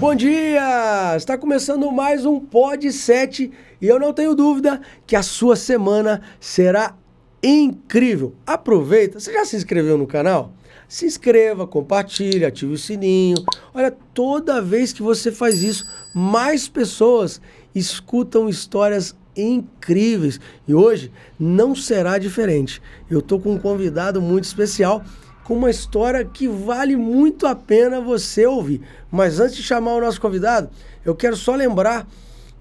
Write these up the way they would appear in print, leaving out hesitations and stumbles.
Bom dia! Está começando mais um Pod 7 e eu não tenho dúvida que a sua semana será incrível. Aproveita, você já se inscreveu no canal? Se inscreva, compartilhe, ative o sininho. Olha, toda vez que você faz isso, mais pessoas escutam histórias incríveis. E hoje não será diferente. Eu estou com um convidado muito especial, com uma história que vale muito a pena você ouvir. Mas antes de chamar o nosso convidado, eu quero só lembrar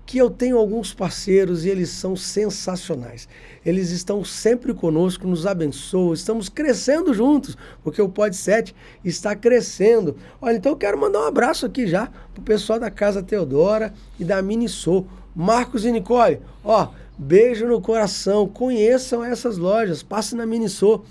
que eu tenho alguns parceiros e eles são sensacionais. Eles estão sempre conosco, nos abençoam, estamos crescendo juntos, porque o Pod 7 está crescendo. Olha, então eu quero mandar um abraço aqui já pro pessoal da Casa Teodora e da Miniso. Marcos e Nicole, ó, beijo no coração, conheçam essas lojas, passe na Miniso,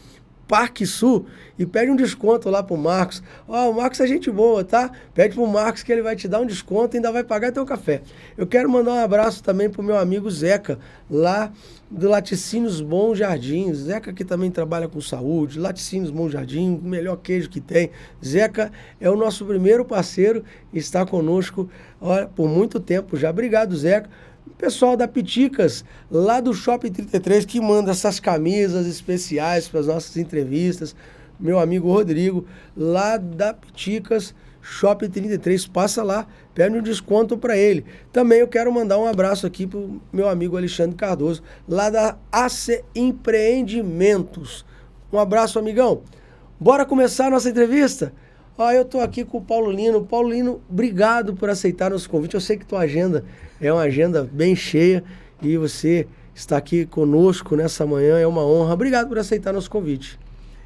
Parque Sul, e pede um desconto lá pro Marcos. Ó, o Marcos é gente boa, tá? Pede pro Marcos que ele vai te dar um desconto e ainda vai pagar teu café. Eu quero mandar um abraço também pro meu amigo Zeca, lá do Laticínios Bom Jardim. Zeca que também trabalha com saúde, Laticínios Bom Jardim, o melhor queijo que tem. Zeca é o nosso primeiro parceiro e está conosco, olha, por muito tempo já. Obrigado, Zeca. O pessoal da Piticas, lá do Shopping 33, que manda essas camisas especiais para as nossas entrevistas. Meu amigo Rodrigo, lá da Piticas, Shopping 33, passa lá, pede um desconto para ele. Também eu quero mandar um abraço aqui para o meu amigo Alexandre Cardoso, lá da AC Empreendimentos. Um abraço, amigão. Bora começar a nossa entrevista? Ó, eu tô aqui com o Paulo Lino. Paulo Lino, obrigado por aceitar nosso convite. Eu sei que tua agenda é uma agenda bem cheia e você está aqui conosco nessa manhã, é uma honra. Obrigado por aceitar nosso convite.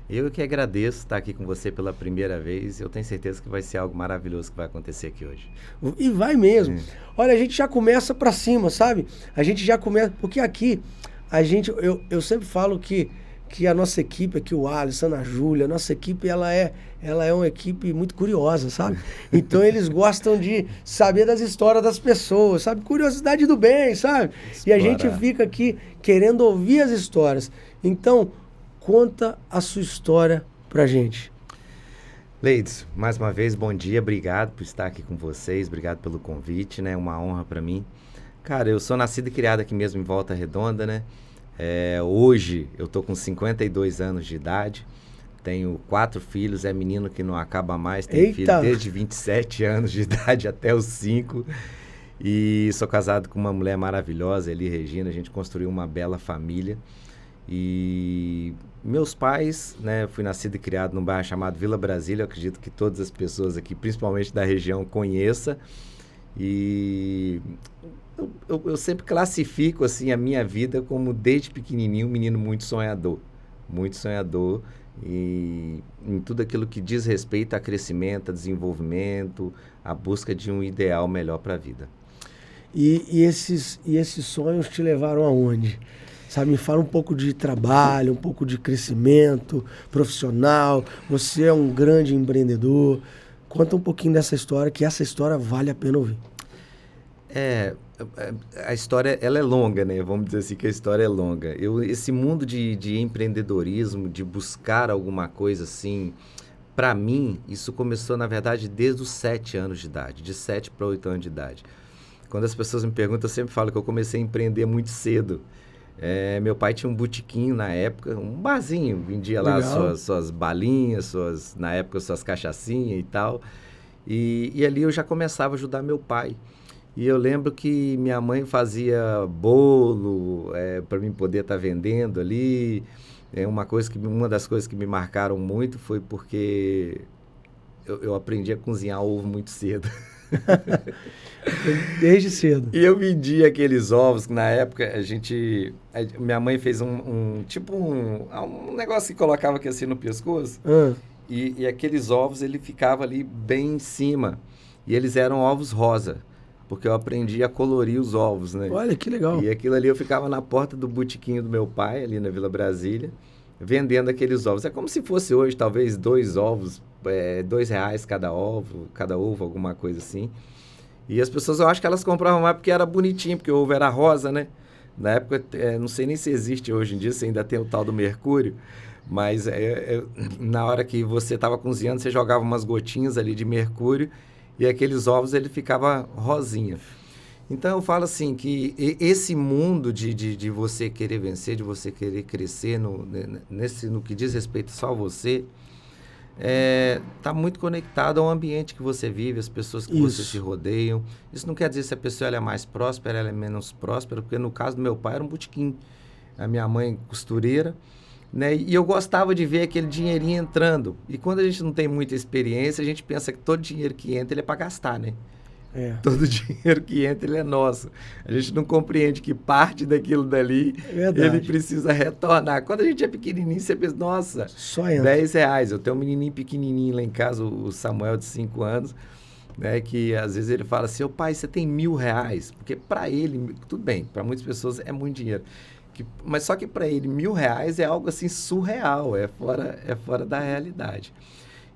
Eu que agradeço estar aqui com você pela primeira vez. Eu tenho certeza que vai ser algo maravilhoso que vai acontecer aqui hoje. E vai mesmo. Olha, a gente já começa para cima, sabe? A gente já começa... Porque aqui, eu sempre falo que a nossa equipe aqui, o Alisson, a Júlia, a nossa equipe, ela é uma equipe muito curiosa, sabe? Então eles gostam de saber das histórias das pessoas, sabe? Curiosidade do bem, sabe? Explorar. E a gente fica aqui querendo ouvir as histórias. Então, conta a sua história pra gente. Ladies, mais uma vez, bom dia, obrigado por estar aqui com vocês, obrigado pelo convite, né? Uma honra pra mim. Cara, eu sou nascido e criado aqui mesmo em Volta Redonda, né? Hoje eu tô com 52 anos de idade, tenho 4 filhos, é menino que não acaba mais, tenho filho desde 27 anos de idade até os 5, e sou casado com uma mulher maravilhosa, Eli Regina, a gente construiu uma bela família, e meus pais, né, fui nascido e criado num bairro chamado Vila Brasília, eu acredito que todas as pessoas aqui, principalmente da região, conheçam, e... Eu sempre classifico assim a minha vida como desde pequenininho um menino muito sonhador e em tudo aquilo que diz respeito a crescimento, a desenvolvimento, a busca de um ideal melhor para a vida. E esses sonhos te levaram aonde? Sabe, me fala um pouco de trabalho, um pouco de crescimento profissional, você é um grande empreendedor, conta um pouquinho dessa história, que essa história vale a pena ouvir. A história, ela é longa, né? Vamos dizer assim que a história é longa. Esse mundo de empreendedorismo, de buscar alguma coisa assim, para mim, isso começou, na verdade, desde os 7 anos de idade, de 7 para 8 anos de idade. Quando as pessoas me perguntam, eu sempre falo que eu comecei a empreender muito cedo. Meu pai tinha um botequinho na época, um barzinho, vendia lá suas balinhas, na época suas cachaçinhas e tal. E ali eu já começava a ajudar meu pai. E eu lembro que minha mãe fazia bolo para mim poder estar vendendo ali. Uma das coisas que me marcaram muito foi porque eu aprendi a cozinhar ovo muito cedo. Desde cedo. E eu vendia aqueles ovos que na época minha mãe fez um negócio que colocava aqui assim no pescoço. E aqueles ovos, ele ficava ali bem em cima. E eles eram ovos rosa. Porque eu aprendi a colorir os ovos, né? Olha, que legal. E aquilo ali eu ficava na porta do botequinho do meu pai, ali na Vila Brasília, vendendo aqueles ovos. É como se fosse hoje, talvez, 2 ovos, R$2 cada ovo, alguma coisa assim. E as pessoas, eu acho que elas compravam mais porque era bonitinho, porque o ovo era rosa, né? Na época, não sei nem se existe hoje em dia, se ainda tem o tal do mercúrio, mas na hora que você estava cozinhando, você jogava umas gotinhas ali de mercúrio e aqueles ovos ele ficava rosinha. Então eu falo assim que esse mundo de você querer vencer, de você querer crescer no que diz respeito só a você, está muito conectado ao ambiente que você vive, as pessoas que você se rodeiam. Isso não quer dizer se a pessoa ela é mais próspera, ela é menos próspera, porque no caso do meu pai era um botequim, a minha mãe costureira, né? E eu gostava de ver aquele dinheirinho entrando. E quando a gente não tem muita experiência, a gente pensa que todo dinheiro que entra ele é para gastar, né? Todo dinheiro que entra, ele é nosso. A gente não compreende que parte daquilo dali, ele precisa retornar. Quando a gente é pequenininho, você pensa, nossa, só R$10. Eu tenho um menininho pequenininho lá em casa, o Samuel, de 5 anos, né, que às vezes ele fala assim, pai, você tem R$1.000? Porque para ele, tudo bem, para muitas pessoas é muito dinheiro. Mas só que para ele, R$1.000 é algo assim surreal, é fora da realidade.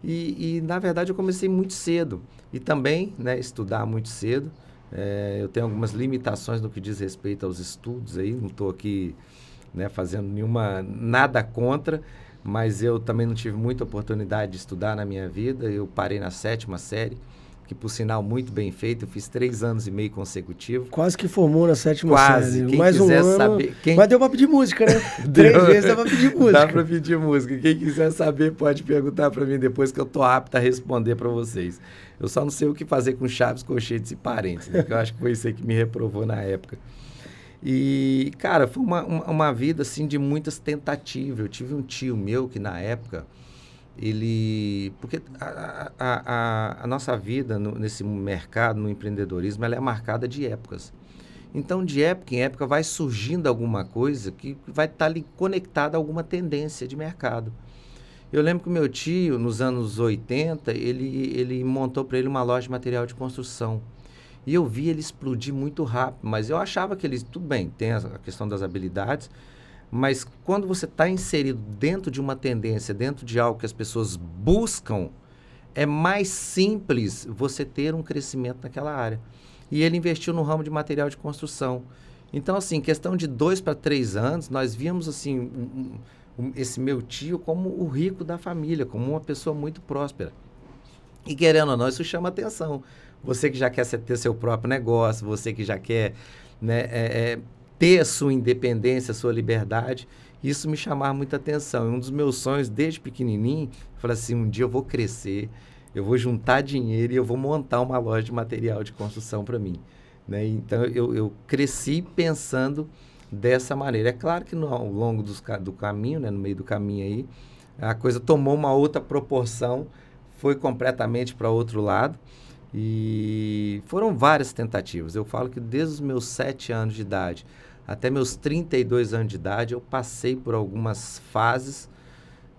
E, na verdade, eu comecei muito cedo. E também, né, estudar muito cedo. Eu tenho algumas limitações no que diz respeito aos estudos aí. Não estou aqui, né, fazendo nada contra, mas eu também não tive muita oportunidade de estudar na minha vida. Eu parei na 7ª série, que por sinal muito bem feito. Eu fiz 3 anos e meio consecutivos. Quase que formou na 7ª Quase. série. Quem mais quiser um ano, saber... Mas deu pra pedir música, né? 3 vezes dá pra pedir música. Dá pra pedir música. Quem quiser saber pode perguntar pra mim depois, que eu tô apto a responder pra vocês. Eu só não sei o que fazer com chaves, colchetes e parênteses, né? Que eu acho que foi isso aí que me reprovou na época. E, cara, foi uma vida, assim, de muitas tentativas. Eu tive um tio meu que, na época... Porque a nossa vida nesse mercado, no empreendedorismo, ela é marcada de épocas. Então, de época em época, vai surgindo alguma coisa que vai estar ali conectada a alguma tendência de mercado. Eu lembro que o meu tio, nos anos 80, ele montou para ele uma loja de material de construção. E eu vi ele explodir muito rápido, mas eu achava que ele, tudo bem, tem a questão das habilidades, mas quando você está inserido dentro de uma tendência, dentro de algo que as pessoas buscam, é mais simples você ter um crescimento naquela área. E ele investiu no ramo de material de construção. Então, assim, questão de 2 para 3 anos, nós víamos assim, esse meu tio como o rico da família, como uma pessoa muito próspera. E querendo ou não, isso chama atenção. Você que já quer ter seu próprio negócio, você que já quer, né, ter a sua independência, a sua liberdade, isso me chamava muita atenção. E um dos meus sonhos, desde pequenininho, eu falei assim, um dia eu vou crescer, eu vou juntar dinheiro e eu vou montar uma loja de material de construção para mim. Né? Então, eu cresci pensando dessa maneira. É claro que ao longo do caminho, né, no meio do caminho aí, a coisa tomou uma outra proporção, foi completamente para outro lado. E foram várias tentativas. Eu falo que desde os meus 7 anos de idade até meus 32 anos de idade, eu passei por algumas fases,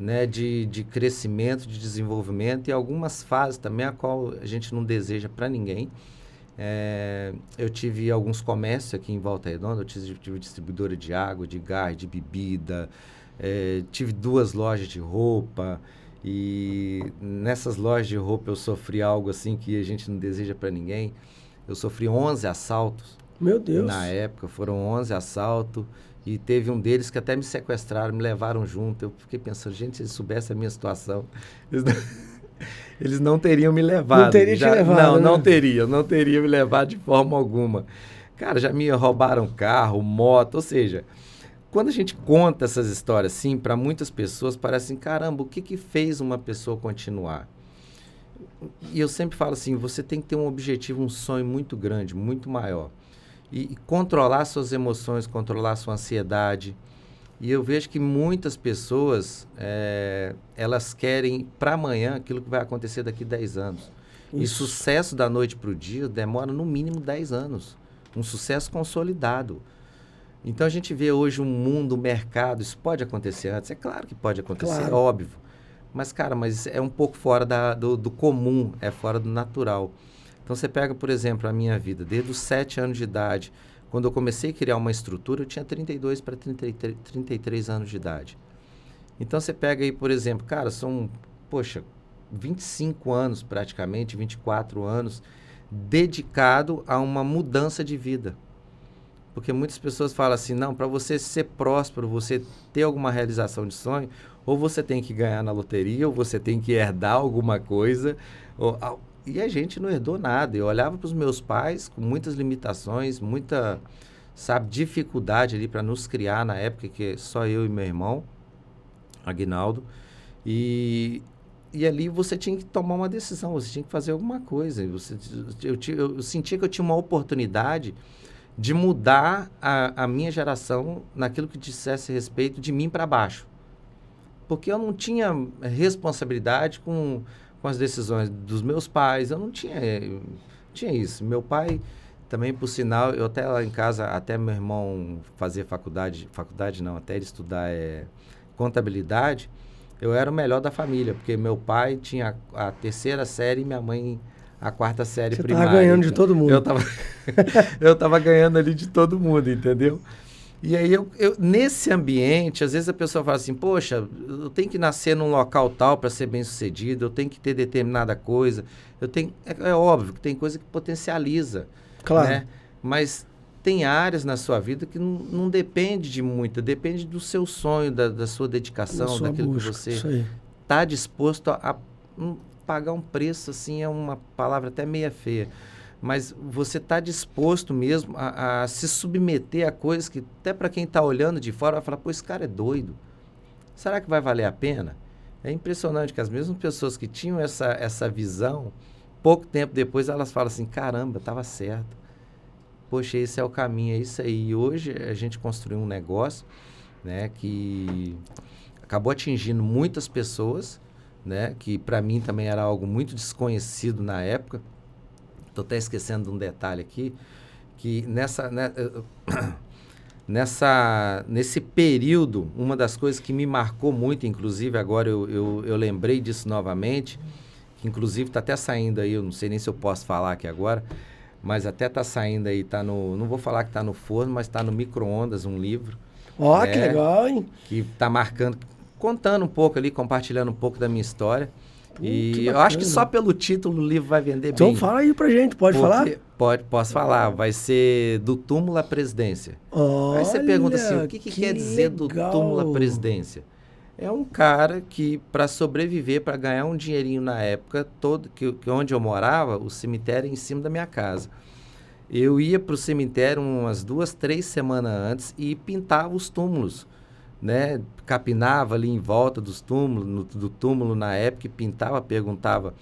né, de crescimento, de desenvolvimento, e algumas fases também a qual a gente não deseja para ninguém. Eu tive alguns comércios aqui em Volta Redonda, eu tive distribuidora de água, de gás, de bebida, tive 2 lojas de roupa, e nessas lojas de roupa eu sofri algo assim que a gente não deseja para ninguém. Eu sofri 11 assaltos. Meu Deus. Na época foram 11 assaltos e teve um deles que até me sequestraram, me levaram junto. Eu fiquei pensando, gente, se eles soubessem a minha situação, eles não teriam me levado. Não teria te levado, não né? teria me levado de forma alguma. Cara, já me roubaram carro, moto, ou seja, quando a gente conta essas histórias assim, para muitas pessoas parece assim, caramba, o que fez uma pessoa continuar? E eu sempre falo assim, você tem que ter um objetivo, um sonho muito grande, muito maior. E controlar suas emoções, controlar sua ansiedade. E eu vejo que muitas pessoas, elas querem para amanhã aquilo que vai acontecer daqui 10 anos. Isso. E sucesso da noite para o dia demora no mínimo 10 anos. Um sucesso consolidado. Então a gente vê hoje um mundo, um mercado, isso pode acontecer antes? É claro que pode acontecer, claro. É óbvio. Mas, cara, é um pouco fora do comum, é fora do natural. Então, você pega, por exemplo, a minha vida, desde os 7 anos de idade, quando eu comecei a criar uma estrutura, eu tinha 32 para 33 anos de idade. Então, você pega aí, por exemplo, cara, são, 25 anos praticamente, 24 anos, dedicado a uma mudança de vida. Porque muitas pessoas falam assim, não, para você ser próspero, você ter alguma realização de sonho, ou você tem que ganhar na loteria, ou você tem que herdar alguma coisa, E a gente não herdou nada. Eu olhava para os meus pais com muitas limitações, muita, sabe, dificuldade ali para nos criar na época, que só eu e meu irmão, Aguinaldo. E ali você tinha que tomar uma decisão, você tinha que fazer alguma coisa. Eu sentia que eu tinha uma oportunidade de mudar a minha geração naquilo que dissesse respeito de mim para baixo. Porque eu não tinha responsabilidade com as decisões dos meus pais, eu não tinha isso. Meu pai também, por sinal, eu até lá em casa, até meu irmão fazer faculdade não, até ele estudar contabilidade, eu era o melhor da família, porque meu pai tinha a 3ª série e minha mãe a 4ª série primária. Você tava ganhando de todo mundo. Eu tava ganhando ali de todo mundo, entendeu? E aí, nesse ambiente, às vezes a pessoa fala assim, poxa, eu tenho que nascer num local tal para ser bem-sucedido, eu tenho que ter determinada coisa. É óbvio que tem coisa que potencializa, claro, né? Mas tem áreas na sua vida que não depende de muito, depende do seu sonho, da sua dedicação, daquilo que você está disposto a pagar um preço, assim, é uma palavra até meia feia. Mas você está disposto mesmo a se submeter a coisas que até para quem está olhando de fora vai falar, pô, esse cara é doido. Será que vai valer a pena? É impressionante que as mesmas pessoas que tinham essa visão, pouco tempo depois elas falam assim, caramba, estava certo. Poxa, esse é o caminho, é isso aí. E hoje a gente construiu um negócio, né, que acabou atingindo muitas pessoas, né, que para mim também era algo muito desconhecido na época. Estou até esquecendo de um detalhe aqui, que nesse período, uma das coisas que me marcou muito, inclusive agora eu lembrei disso novamente, que inclusive está até saindo aí, eu não sei nem se eu posso falar aqui agora, mas até está saindo aí, não vou falar que está no forno, mas está no micro-ondas um livro. Ó, que legal, hein? Que está marcando, contando um pouco ali, compartilhando um pouco da minha história. E eu acho que só pelo título o livro vai vender então bem. Então fala aí pra gente, pode falar? Posso falar, vai ser Do Túmulo à Presidência. Olha, aí você pergunta assim, o que quer dizer Do Túmulo à Presidência? É um cara que, para sobreviver, para ganhar um dinheirinho na época, que onde eu morava, o cemitério é em cima da minha casa. Eu ia para o cemitério umas 2, 3 semanas antes e pintava os túmulos, né? Capinava ali em volta dos túmulos, do túmulo na época, e pintava, perguntava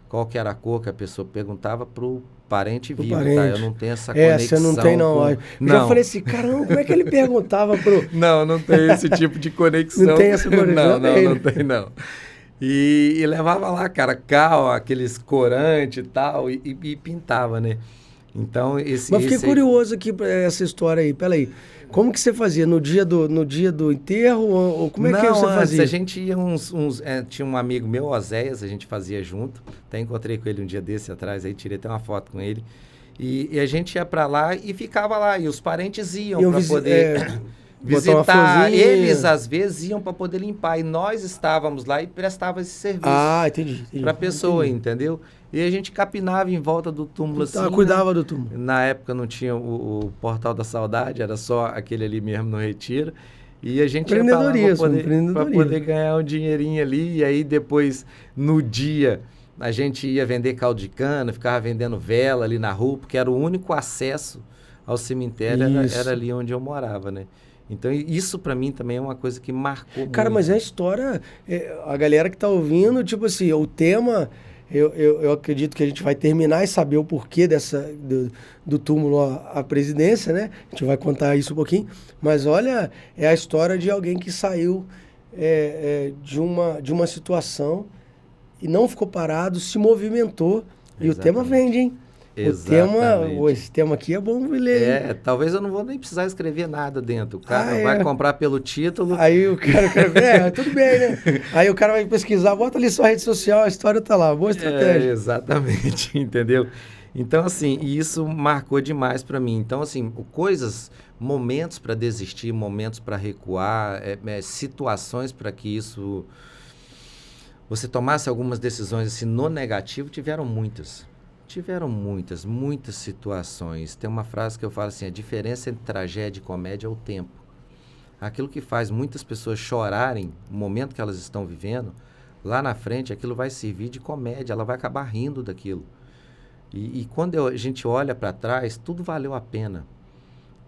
qual que era a cor que a pessoa perguntava para o parente vivo, tá? Eu não tenho essa conexão. Você não tem, não. Eu já falei assim, caramba, como é que ele perguntava pro... Não tem esse tipo de conexão. Não tem essa conexão? Não tem, não. E levava lá, cara, cal, aqueles corantes e tal, e pintava, né? Então, Mas fiquei curioso aqui pra essa história aí, peraí. Como que você fazia? No dia do enterro? Ou como é que você fazia? A gente ia tinha um amigo meu, Oséias, a gente fazia junto. Até encontrei com ele um dia desse atrás, aí tirei até uma foto com ele. E a gente ia para lá e ficava lá. E os parentes iam para poder visitar. Eles, às vezes, iam para poder limpar. E nós estávamos lá e prestava esse serviço. Entendi. Para a pessoa, entendeu? E a gente capinava em volta do túmulo assim. Cuidava do túmulo. Na época não tinha o Portal da Saudade, era só aquele ali mesmo no Retiro. E a gente ia para poder ganhar um dinheirinho ali. E aí depois, no dia, a gente ia vender caldo de cana, ficava vendendo vela ali na rua, porque era o único acesso ao cemitério, era ali onde eu morava, né? Então, isso para mim também é uma coisa que marcou Cara, muito. mas a história, a galera que tá ouvindo, tipo assim, o tema... Eu acredito que a gente vai terminar e saber o porquê do túmulo à presidência, né? A gente vai contar isso um pouquinho. Mas olha, é a história de alguém que saiu de uma situação e não ficou parado, se movimentou. Exatamente. E o tema vende, hein? Esse tema aqui é bom ler. Talvez eu não vou nem precisar escrever nada dentro. O cara vai comprar pelo título. Aí o cara quer ver, tudo bem, né? Aí o cara vai pesquisar, bota ali sua rede social, a história tá lá, boa estratégia. Exatamente, entendeu? Então, assim, isso marcou demais para mim. Então, assim, momentos para desistir, momentos para recuar, situações para que isso... Você tomasse algumas decisões assim, no negativo, tiveram muitas, muitas situações. Tem uma frase que eu falo assim, a diferença entre tragédia e comédia é o tempo. Aquilo que faz muitas pessoas chorarem no momento que elas estão vivendo, Lá na frente, aquilo vai servir de comédia, ela vai acabar rindo daquilo. E quando a gente olha para trás, tudo valeu a pena.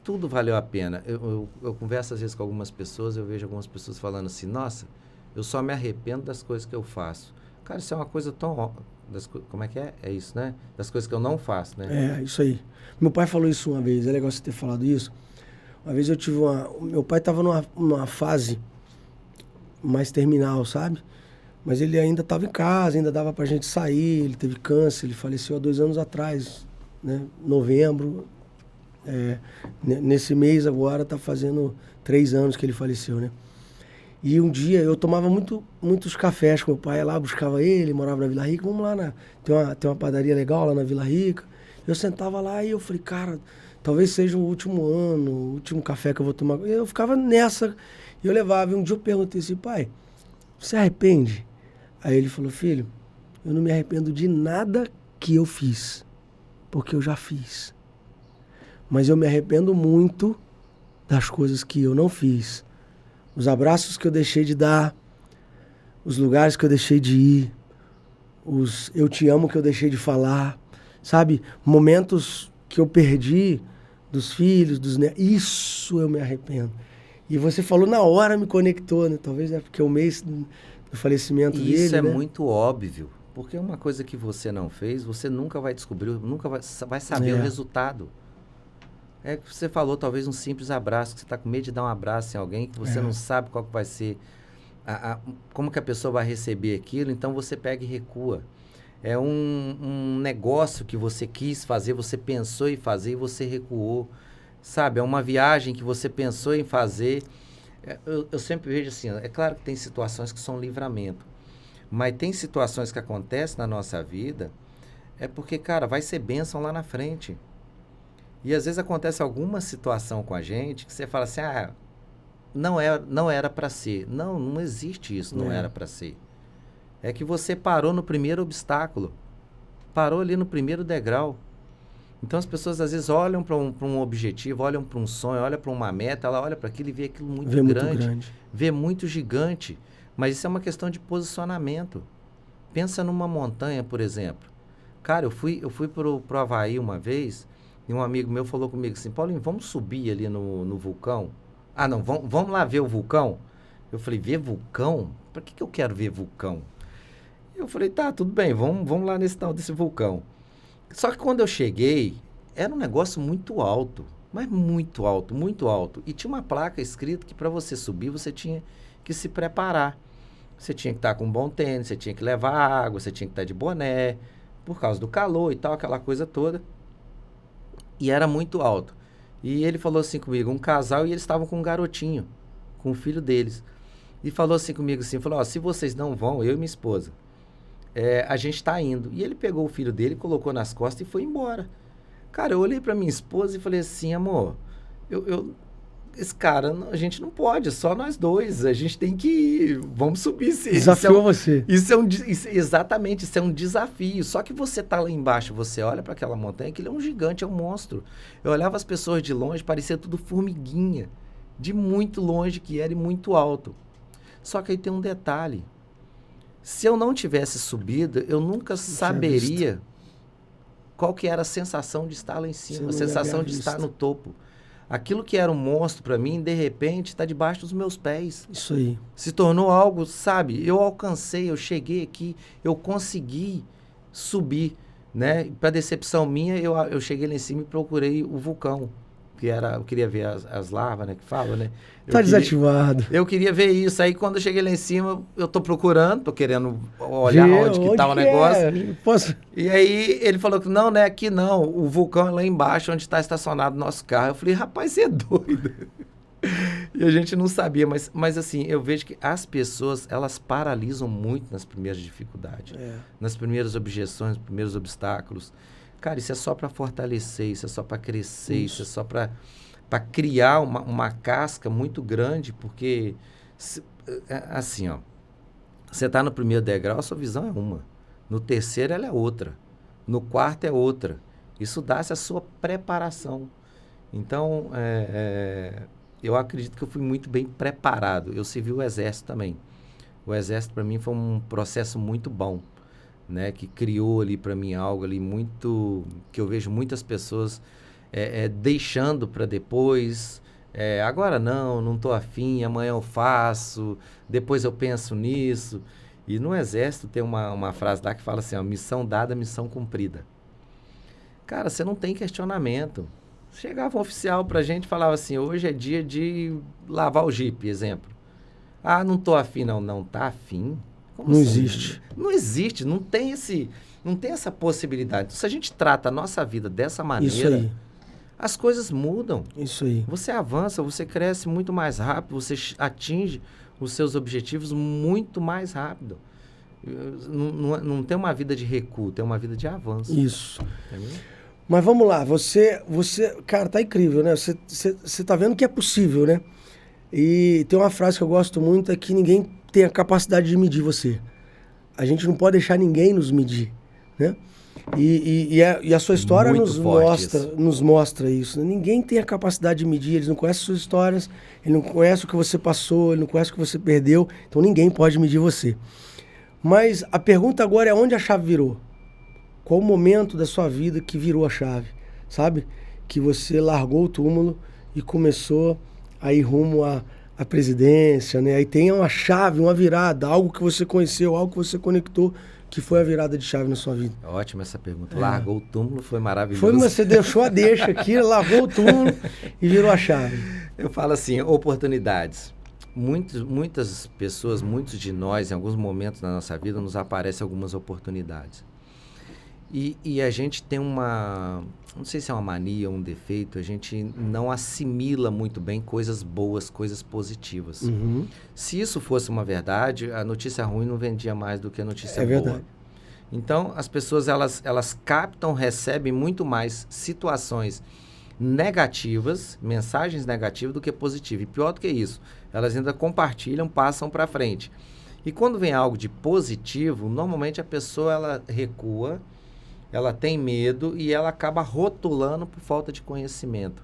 Tudo valeu a pena. Eu converso às vezes com algumas pessoas, eu vejo algumas pessoas falando assim, nossa, eu só me arrependo das coisas que eu faço. Cara, isso é uma coisa tão... como é que é? É isso, né? Das coisas que eu não faço, né? É, isso aí. Meu pai falou isso uma vez, é legal você ter falado isso. Uma vez eu tive meu pai estava numa fase mais terminal, sabe? Mas ele ainda estava em casa, ainda dava pra gente sair, ele teve câncer, ele faleceu há 2 anos atrás, né? Novembro. Nesse mês agora tá fazendo 3 anos que ele faleceu, né? E um dia eu tomava muitos cafés com meu pai, lá buscava ele, morava na Vila Rica, vamos lá, tem uma padaria legal lá na Vila Rica. Eu sentava lá e eu falei, cara, talvez seja o último ano, o último café que eu vou tomar. Eu ficava nessa, e eu levava. E um dia eu perguntei assim, pai, você arrepende? Aí ele falou, filho, eu não me arrependo de nada que eu fiz, porque eu já fiz. Mas eu me arrependo muito das coisas que eu não fiz. Os abraços que eu deixei de dar, os lugares que eu deixei de ir, os eu te amo que eu deixei de falar, sabe? Momentos que eu perdi dos filhos, dos netos. Isso eu me arrependo. E você falou na hora, me conectou, né? Talvez é porque o mês do falecimento dele, Isso é né? muito óbvio, porque é uma coisa que você não fez, você nunca vai descobrir, nunca vai saber o resultado. É que você falou, talvez um simples abraço, que você está com medo de dar um abraço em alguém que você não sabe qual que vai ser, como que a pessoa vai receber aquilo, então você pega e recua. É um negócio que você quis fazer, você pensou em fazer e você recuou, sabe? É uma viagem que você pensou em fazer. Eu sempre vejo assim, é claro que tem situações que são livramento, mas tem situações que acontecem na nossa vida, é porque, cara, vai ser bênção lá na frente. E às vezes acontece alguma situação com a gente que você fala assim, não era para ser. Não existe isso, não era para ser. É que você parou no primeiro obstáculo, parou ali no primeiro degrau. Então as pessoas às vezes olham para um objetivo, olham para um sonho, olham para uma meta, ela olha para aquilo e vê aquilo muito grande, vê muito gigante. Mas isso é uma questão de posicionamento. Pensa numa montanha, por exemplo. Cara, eu fui pro Havaí uma vez. E um amigo meu falou comigo assim, Paulinho, vamos subir ali no vulcão? Ah, não, vamos lá ver o vulcão? Eu falei, ver vulcão? Para que eu quero ver vulcão? Eu falei, tá, tudo bem, vamos lá nesse tal desse vulcão. Só que quando eu cheguei, era um negócio muito alto, mas muito alto, muito alto. E tinha uma placa escrita que para você subir, você tinha que se preparar. Você tinha que estar com um bom tênis, você tinha que levar água, você tinha que estar de boné, por causa do calor e tal, aquela coisa toda. E era muito alto. E ele falou assim comigo, um casal, e eles estavam com um garotinho, com o filho deles. E falou assim comigo, assim, falou, se vocês não vão, eu e minha esposa, a gente está indo. E ele pegou o filho dele, colocou nas costas e foi embora. Cara, eu olhei para minha esposa e falei assim, amor, esse cara, a gente não pode, só nós dois, a gente tem que ir, vamos subir. Desafiou você. Exatamente, isso é um desafio. Só que você tá lá embaixo, você olha para aquela montanha, que ele é um gigante, é um monstro. Eu olhava as pessoas de longe, parecia tudo formiguinha, de muito longe que era e muito alto. Só que aí tem um detalhe, se eu não tivesse subido, eu nunca saberia qual que era a sensação de estar lá em cima, a sensação de estar no topo. Aquilo que era um monstro para mim, de repente, está debaixo dos meus pés. Isso aí. Se tornou algo, sabe? Eu alcancei, eu cheguei aqui, eu consegui subir, né? Para decepção minha, eu cheguei lá em cima e procurei o vulcão, eu queria ver as larvas, né? Que falam, né? Desativado. Eu queria ver isso. Aí quando eu cheguei lá em cima, eu tô procurando, tô querendo olhar onde que tá o negócio. Posso? E aí ele falou que não é aqui não, o vulcão é lá embaixo onde está estacionado o nosso carro. Eu falei, rapaz, você é doido. E a gente não sabia, mas assim, eu vejo que as pessoas, elas paralisam muito nas primeiras dificuldades, nas primeiras objeções, nos primeiros obstáculos. Cara, isso é só para fortalecer, isso é só para crescer, isso é só para criar uma casca muito grande, porque, assim, ó, você está no primeiro degrau, a sua visão é uma. No terceiro, ela é outra. No quarto, é outra. Isso dá-se a sua preparação. Então, eu acredito que eu fui muito bem preparado. Eu servi o exército também. o Exército para mim foi um processo muito bom, né? Que criou ali para mim algo ali muito... que eu vejo muitas pessoas deixando para depois... agora não tô afim, amanhã eu faço, depois eu penso nisso. E no Exército tem uma frase lá que fala assim, ó, missão dada, missão cumprida. Cara, você não tem questionamento. Chegava um oficial pra gente e falava assim, hoje é dia de lavar o Jeep, exemplo. Ah, não tô afim, não. Não tá afim? Como Não assim? existe. Não existe, não tem essa possibilidade. Então, se a gente trata a nossa vida dessa maneira... Isso aí. As coisas mudam. Isso aí. Você avança, você cresce muito mais rápido, você atinge os seus objetivos muito mais rápido. Não tem uma vida de recuo, tem uma vida de avanço. Isso. Entendeu? Mas vamos lá, você, cara, tá incrível, né? Você tá vendo que é possível, né? E tem uma frase que eu gosto muito, é que ninguém tem a capacidade de medir você. A gente não pode deixar ninguém nos medir, né? E a sua história nos mostra isso. Né? Ninguém tem a capacidade de medir, eles não conhecem suas histórias, ele não conhece o que você passou, ele não conhece o que você perdeu, então ninguém pode medir você. Mas a pergunta agora é onde a chave virou? Qual o momento da sua vida que virou a chave, sabe? Que você largou o túmulo e começou a ir rumo à presidência, né? Aí tem uma chave, uma virada, algo que você conheceu, algo que você conectou, que foi a virada de chave na sua vida. Ótima essa pergunta. Largou o túmulo, foi maravilhoso. Foi, você deixou a deixa aqui, largou o túmulo e virou a chave. Eu falo assim, oportunidades. Muitas pessoas, muitos de nós, em alguns momentos da nossa vida, nos aparecem algumas oportunidades. E a gente tem não sei se é uma mania ou um defeito, a gente não assimila muito bem coisas boas, coisas positivas. Uhum. Se isso fosse uma verdade, a notícia ruim não vendia mais do que a notícia boa. Verdade. Então, as pessoas, elas captam, recebem muito mais situações negativas, mensagens negativas do que positivas. E pior do que isso, elas ainda compartilham, passam para frente. E quando vem algo de positivo, normalmente a pessoa ela recua, ela tem medo e ela acaba rotulando por falta de conhecimento.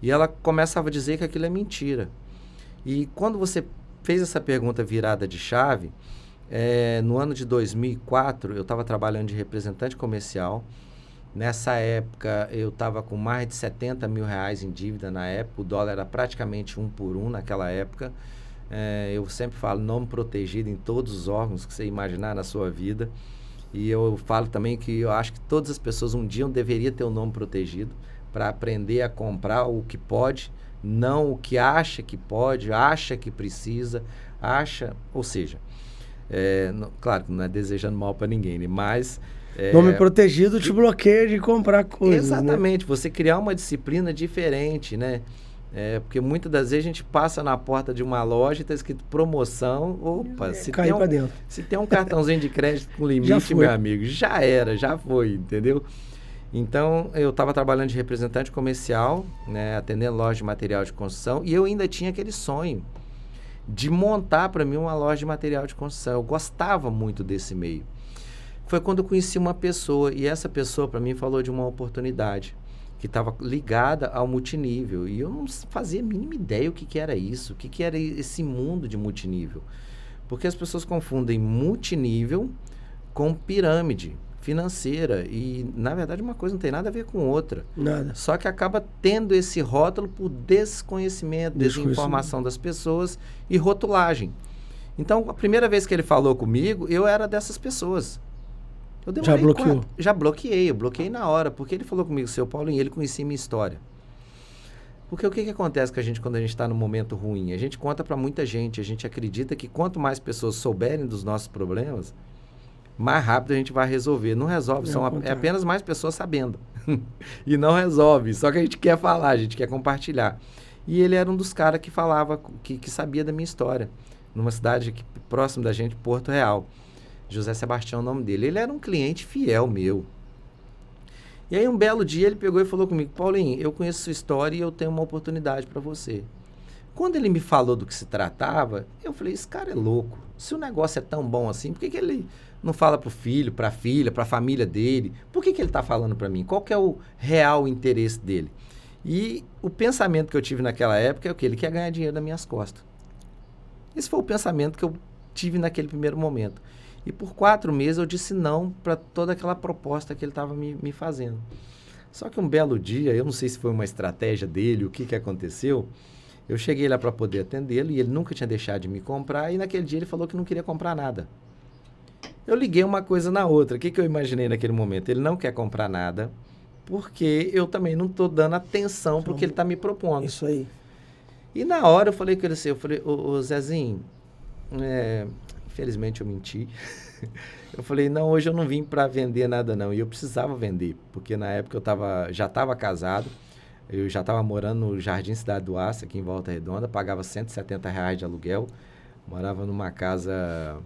E ela começa a dizer que aquilo é mentira. E quando você fez essa pergunta virada de chave, no ano de 2004, eu estava trabalhando de representante comercial. Nessa época, eu estava com mais de 70 mil reais em dívida na época. O dólar era praticamente 1 por 1 naquela época. Eu sempre falo nome protegido em todos os órgãos que você imaginar na sua vida. E eu falo também que eu acho que todas as pessoas um dia deveriam ter o nome protegido para aprender a comprar o que pode, não o que acha que pode, acha que precisa, ou seja, claro que não é desejando mal para ninguém, né? Mas... nome protegido te bloqueia de comprar coisas, exatamente, né? Você criar uma disciplina diferente, né? Porque muitas das vezes a gente passa na porta de uma loja e está escrito promoção, opa, se tem um cartãozinho de crédito com limite, meu amigo, já foi, entendeu? Então, eu estava trabalhando de representante comercial, né, atendendo loja de material de construção, e eu ainda tinha aquele sonho de montar para mim uma loja de material de construção. Eu gostava muito desse meio. Foi quando eu conheci uma pessoa, e essa pessoa para mim falou de uma oportunidade que estava ligada ao multinível. E eu não fazia a mínima ideia o que era isso, o que era esse mundo de multinível. Porque as pessoas confundem multinível com pirâmide financeira. E, na verdade, uma coisa não tem nada a ver com outra. Nada. Só que acaba tendo esse rótulo por desconhecimento, desinformação das pessoas e rotulagem. Então, a primeira vez que ele falou comigo, eu era dessas pessoas. Já bloqueou? Já bloqueei, eu bloqueei na hora, porque ele falou comigo, seu Paulinho, ele conhecia minha história. Porque o que acontece com a gente quando a gente está num momento ruim? A gente conta para muita gente, a gente acredita que quanto mais pessoas souberem dos nossos problemas, mais rápido a gente vai resolver. Não resolve, é apenas mais pessoas sabendo. E não resolve, só que a gente quer falar, a gente quer compartilhar. E ele era um dos caras que falava, que sabia da minha história, numa cidade aqui, próximo da gente, Porto Real. José Sebastião é o nome dele. Ele era um cliente fiel meu. E aí um belo dia ele pegou e falou comigo, Paulinho, eu conheço sua história e eu tenho uma oportunidade para você. Quando ele me falou do que se tratava, eu falei, esse cara é louco. Se o negócio é tão bom assim, por que ele não fala pro filho, pra filha, pra família dele? Por que ele tá falando para mim? Qual que é o real interesse dele? E o pensamento que eu tive naquela época é o que? Ele quer ganhar dinheiro nas minhas costas. Esse foi o pensamento que eu tive naquele primeiro momento. E por 4 meses eu disse não para toda aquela proposta que ele estava me fazendo. Só que um belo dia, eu não sei se foi uma estratégia dele, o que aconteceu, eu cheguei lá para poder atendê-lo e ele nunca tinha deixado de me comprar e naquele dia ele falou que não queria comprar nada. Eu liguei uma coisa na outra. O que eu imaginei naquele momento? Ele não quer comprar nada porque eu também não estou dando atenção para o que ele está me propondo. Isso aí. E na hora eu falei com ele assim, eu falei, ô Zezinho, infelizmente eu menti. Eu falei, não, hoje eu não vim para vender nada não. E eu precisava vender, porque na época eu já estava casado, eu já estava morando no Jardim Cidade do Aço, aqui em Volta Redonda, pagava R$170 de aluguel, morava numa casa,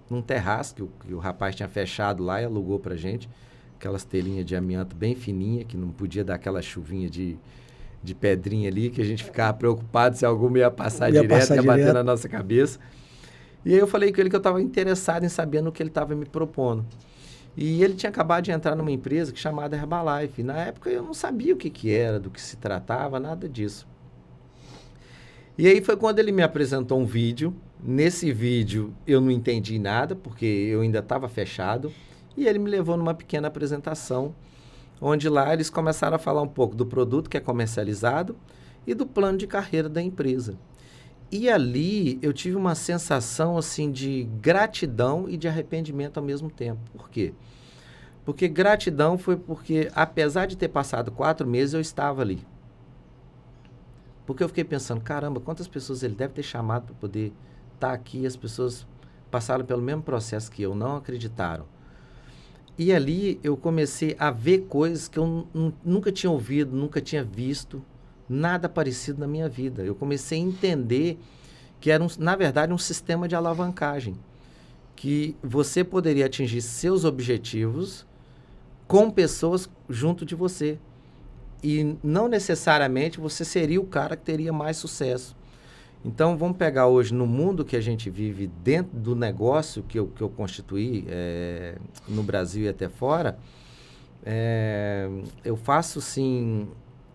num terraço que o rapaz tinha fechado lá e alugou pra gente, aquelas telinhas de amianto bem fininha, que não podia dar aquela chuvinha de pedrinha ali, que a gente ficava preocupado se alguma ia passar direto, ia bater na nossa cabeça. E aí eu falei com ele que eu estava interessado em saber no que ele estava me propondo. E ele tinha acabado de entrar numa empresa chamada Herbalife. Na época eu não sabia o que era, do que se tratava, nada disso. E aí foi quando ele me apresentou um vídeo. Nesse vídeo eu não entendi nada, porque eu ainda estava fechado. E ele me levou numa pequena apresentação, onde lá eles começaram a falar um pouco do produto que é comercializado e do plano de carreira da empresa. E ali eu tive uma sensação assim de gratidão e de arrependimento ao mesmo tempo. Por quê? Porque gratidão foi porque, apesar de ter passado 4 meses, eu estava ali. Porque eu fiquei pensando, caramba, quantas pessoas ele deve ter chamado para poder estar aqui, as pessoas passaram pelo mesmo processo que eu, não acreditaram. E ali eu comecei a ver coisas que eu nunca tinha ouvido, nunca tinha visto, nada parecido na minha vida. Eu comecei a entender que era, na verdade, um sistema de alavancagem, que você poderia atingir seus objetivos com pessoas junto de você. E não necessariamente você seria o cara que teria mais sucesso. Então, vamos pegar hoje, no mundo que a gente vive, dentro do negócio que eu constituí no Brasil e até fora, eu faço, sim,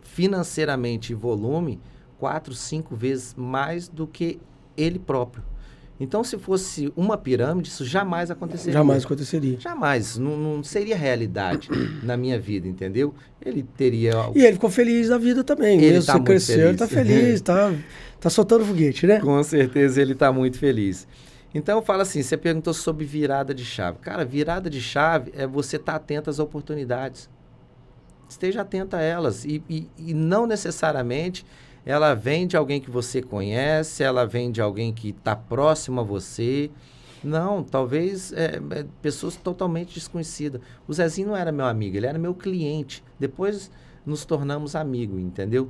financeiramente e volume 4, 5 vezes mais do que ele próprio. Então, se fosse uma pirâmide, isso jamais aconteceria. Jamais aconteceria. Jamais. Não seria realidade na minha vida, entendeu? Ele teria... E ele ficou feliz da vida também. Ele mesmo tá você muito cresceu, feliz. ele tá feliz, tá soltando foguete, né? Com certeza ele está muito feliz. Então, eu falo assim, você perguntou sobre virada de chave. Cara, virada de chave é você estar atento às oportunidades. Esteja atento a elas. E não necessariamente ela vem de alguém que você conhece, ela vem de alguém que está próximo a você. Não, talvez pessoas totalmente desconhecidas. O Zezinho não era meu amigo, ele era meu cliente. Depois nos tornamos amigos, entendeu?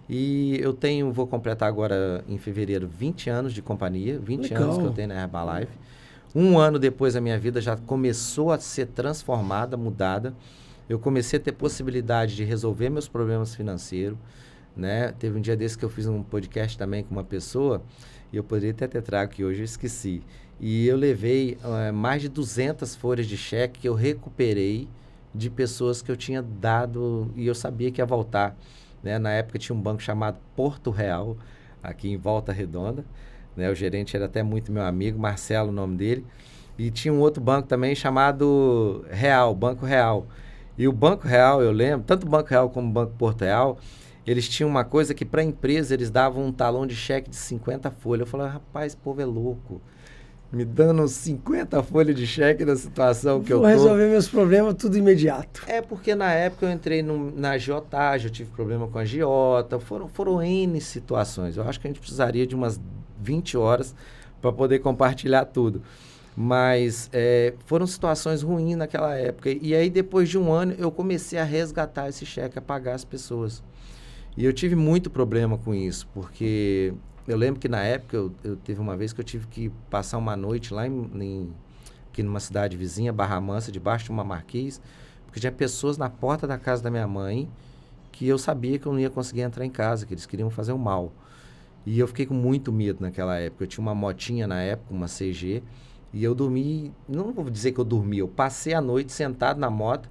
E vou completar agora em fevereiro 20 anos de companhia, 20 Legal. anos que eu tenho na Herbalife. 1 ano depois a minha vida já começou a ser transformada, mudada. Eu comecei a ter possibilidade de resolver meus problemas financeiros, né? Teve um dia desse que eu fiz um podcast também com uma pessoa, e eu poderia até ter trago que hoje eu esqueci. E eu levei mais de 200 folhas de cheque que eu recuperei de pessoas que eu tinha dado e eu sabia que ia voltar. Né? Na época tinha um banco chamado Porto Real, aqui em Volta Redonda. Né? O gerente era até muito meu amigo, Marcelo o nome dele. E tinha um outro banco também chamado Real, Banco Real. E o Banco Real, eu lembro, tanto o Banco Real como o Banco Porto Real, eles tinham uma coisa que para a empresa eles davam um talão de cheque de 50 folhas. Eu falei, rapaz, esse povo é louco. Me dando 50 folhas de cheque na situação que eu tô. Vou resolver meus problemas tudo imediato. É porque na época eu entrei na agiotagem, eu tive problema com a agiota, foram N situações. Eu acho que a gente precisaria de umas 20 horas para poder compartilhar tudo. Mas foram situações ruins naquela época. E aí depois de 1 ano eu comecei a resgatar esse cheque, a pagar as pessoas. E eu tive muito problema com isso, porque eu lembro que na época eu teve uma vez que eu tive que passar uma noite lá aqui numa cidade vizinha, Barra Mansa, debaixo de uma marquise, porque tinha pessoas na porta da casa da minha mãe que eu sabia que eu não ia conseguir entrar em casa, que eles queriam fazer o mal. E eu fiquei com muito medo naquela época. Eu tinha uma motinha na época, uma CG, e eu dormi, não vou dizer que eu dormi, eu passei a noite sentado na moto,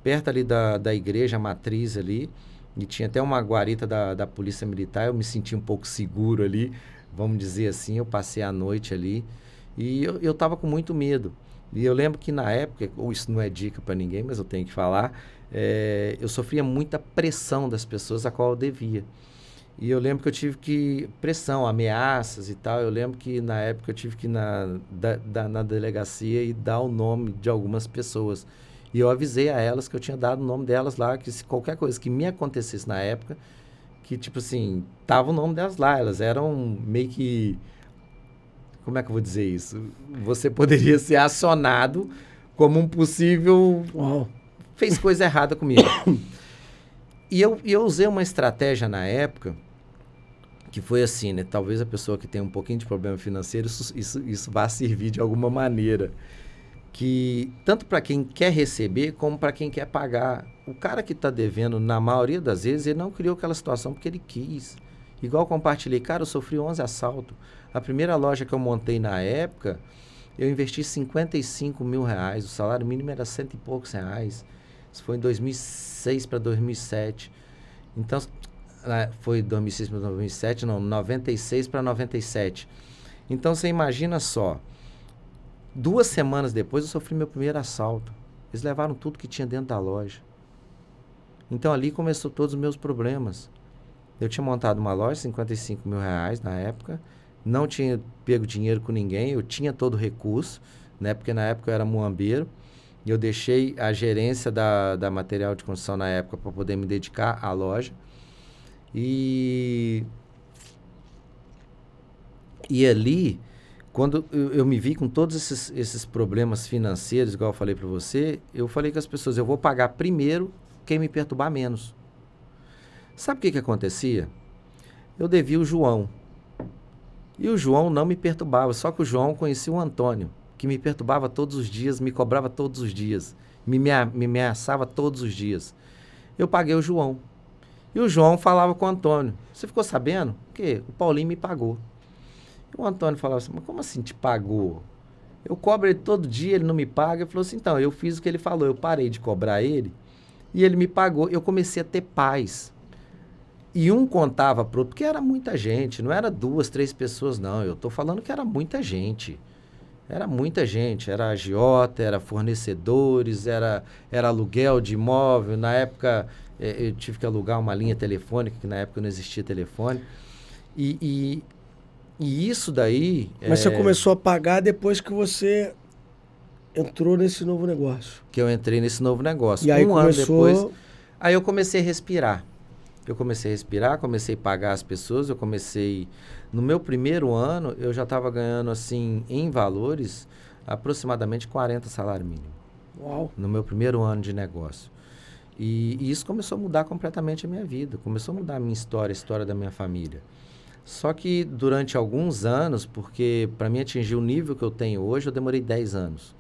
perto ali da igreja matriz ali, e tinha até uma guarita da polícia militar, eu me senti um pouco seguro ali, vamos dizer assim, eu passei a noite ali e eu tava com muito medo. E eu lembro que na época, ou isso não é dica para ninguém, mas eu tenho que falar, eu sofria muita pressão das pessoas a qual eu devia. E eu lembro que eu tive que... Pressão, ameaças e tal. Eu lembro que na época eu tive que ir na delegacia e dar o nome de algumas pessoas. E eu avisei a elas que eu tinha dado o nome delas lá, que se qualquer coisa que me acontecesse na época, que tipo assim, tava o nome delas lá. Elas eram meio que... Como é que eu vou dizer isso? Você poderia ser acionado como um possível... Uau. Fez coisa errada comigo. E eu usei uma estratégia na época, que foi assim, né? Talvez a pessoa que tem um pouquinho de problema financeiro, isso vá servir de alguma maneira. Que tanto para quem quer receber, como para quem quer pagar. O cara que está devendo, na maioria das vezes, ele não criou aquela situação porque ele quis. Igual eu compartilhei, cara, eu sofri 11 assaltos. A primeira loja que eu montei na época, eu investi R$55 mil. O salário mínimo era R$100 e poucos. Isso foi em 2006 para 2007. Então, foi 2006 para 2007, não, 96 para 97. Então, você imagina só, 2 semanas depois eu sofri meu primeiro assalto. Eles levaram tudo que tinha dentro da loja. Então, ali começou todos os meus problemas. Eu tinha montado uma loja, R$55 mil na época, não tinha pego dinheiro com ninguém, eu tinha todo o recurso, né, porque na época eu era muambeiro. E eu deixei a gerência da material de construção na época para poder me dedicar à loja. E ali, quando eu me vi com todos esses problemas financeiros, igual eu falei para você, eu falei com as pessoas, eu vou pagar primeiro quem me perturbar menos. Sabe o que acontecia? Eu devia o João. E o João não me perturbava, só que o João conhecia o Antônio, que me perturbava todos os dias, me cobrava todos os dias, me ameaçava todos os dias. Eu paguei o João. E o João falava com o Antônio. Você ficou sabendo? Que o Paulinho me pagou. E o Antônio falava assim, mas como assim te pagou? Eu cobro ele todo dia, ele não me paga. Ele falou assim, então, eu fiz o que ele falou, eu parei de cobrar ele e ele me pagou. Eu comecei a ter paz. E um contava pro outro, porque era muita gente, não era 2, 3 pessoas, não. Eu tô falando que era muita gente. Era muita gente, era agiota, era fornecedores, era aluguel de imóvel. Na época, eu tive que alugar uma linha telefônica, que na época não existia telefone. E isso daí... Mas você começou a pagar depois que você entrou nesse novo negócio. Que eu entrei nesse novo negócio. E aí ano depois, aí eu comecei a respirar. Comecei a pagar as pessoas, no meu primeiro ano, eu já estava ganhando, assim, em valores, aproximadamente 40 salário mínimo. Uau! No meu primeiro ano de negócio. E isso começou a mudar completamente a minha vida, começou a mudar a minha história, a história da minha família. Só que durante alguns anos, porque para mim atingir o nível que eu tenho hoje, eu demorei 10 anos.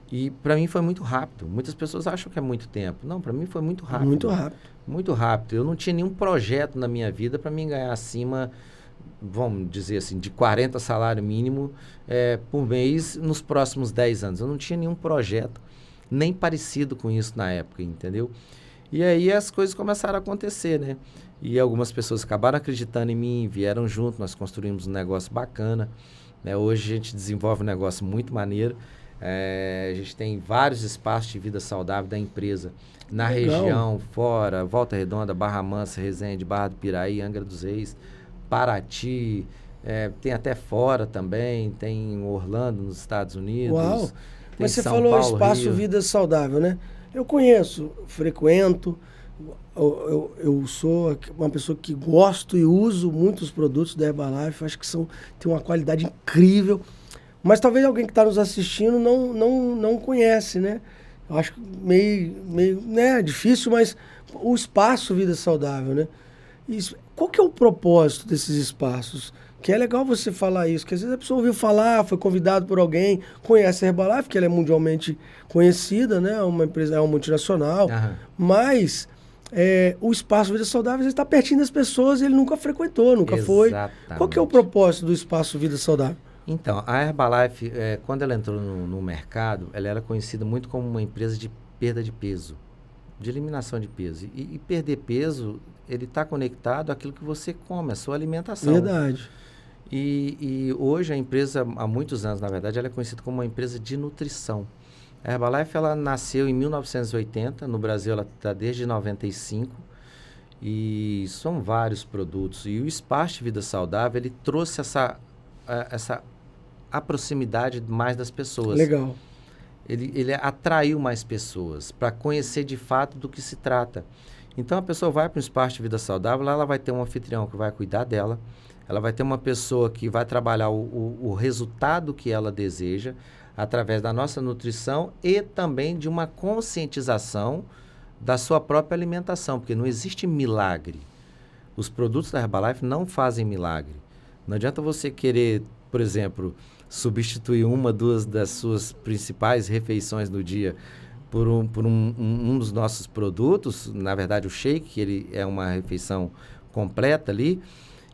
E para mim foi muito rápido. Muitas pessoas acham que é muito tempo. Não, para mim foi muito rápido. Muito rápido. Muito rápido. Eu não tinha nenhum projeto na minha vida para mim ganhar acima, vamos dizer assim, de 40 salário mínimo por mês nos próximos 10 anos. Eu não tinha nenhum projeto nem parecido com isso na época, entendeu? E aí as coisas começaram a acontecer, né? E algumas pessoas acabaram acreditando em mim, vieram junto, nós construímos um negócio bacana, né? Hoje a gente desenvolve um negócio muito maneiro. A gente tem vários espaços de vida saudável da empresa na região, fora, Volta Redonda, Barra Mansa, Resende, Barra do Piraí, Angra dos Reis, Paraty, tem até fora também, tem em Orlando, nos Estados Unidos. Uau! Mas você São falou Paulo, espaço Rio. vida saudável, né? Eu conheço, frequento, eu sou uma pessoa que gosto e uso muitos produtos da Herbalife, acho que tem uma qualidade incrível. Mas talvez alguém que está nos assistindo não conhece, né? Eu acho meio né, difícil, mas o espaço Vida Saudável, né? Qual que é o propósito desses espaços? Que é legal você falar isso, que às vezes a pessoa ouviu falar, foi convidado por alguém, conhece a Herbalife, que ela é mundialmente conhecida, né? Uma empresa, é uma multinacional, mas o espaço Vida Saudável está pertinho das pessoas e ele nunca frequentou, nunca foi. Qual que é o propósito do espaço Vida Saudável? Então, a Herbalife, quando ela entrou no mercado, ela era conhecida muito como uma empresa de perda de peso, de eliminação de peso. E perder peso, ele está conectado àquilo que você come, à sua alimentação. Verdade. E hoje a empresa, há muitos anos, na verdade, ela é conhecida como uma empresa de nutrição. A Herbalife, ela nasceu em 1980, no Brasil ela está desde 95, e são vários produtos. E o Espaço de Vida Saudável, ele trouxe essa a proximidade mais das pessoas. Legal. Ele atraiu mais pessoas para conhecer de fato do que se trata. Então, a pessoa vai para um espaço de vida saudável, lá ela vai ter um anfitrião que vai cuidar dela, ela vai ter uma pessoa que vai trabalhar o resultado que ela deseja através da nossa nutrição e também de uma conscientização da sua própria alimentação, porque não existe milagre. Os produtos da Herbalife não fazem milagre. Não adianta você querer, por exemplo, substituir duas das suas principais refeições do dia por um dos nossos produtos, na verdade o shake, que ele é uma refeição completa ali,